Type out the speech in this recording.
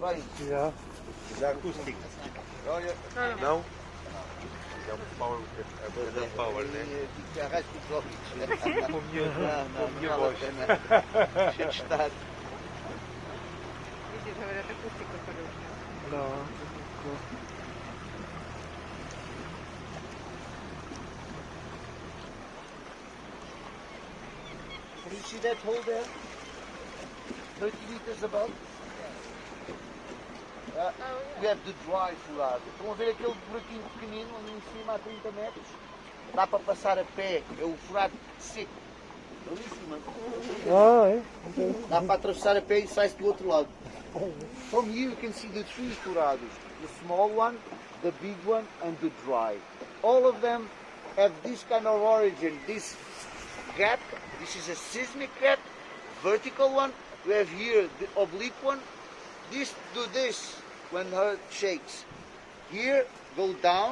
fine. Yeah. The acoustic. Oh, yeah. Não? É um power, é power, né? Que arrasta os ouvidos. Com minha Não voz. vale a pena. Deixa de estar. Видишь, говорят, акустика хорошая. No. Can you see that hole there? 30 meters above? We have the dry furado. Estão a ver aquele buraquinho pequenino ali em cima a 30 metros? Dá para passar a pé, é o furado seco. Ali em cima. Ah, é? Dá para atravessar a pé e sai-se do outro lado. From here you can see the three furados. The small one, the big one and the dry. All of them have this kind of origin. This gap, this is a seismic gap, vertical one. We have here the oblique one. This do this when the earth shakes. Here go down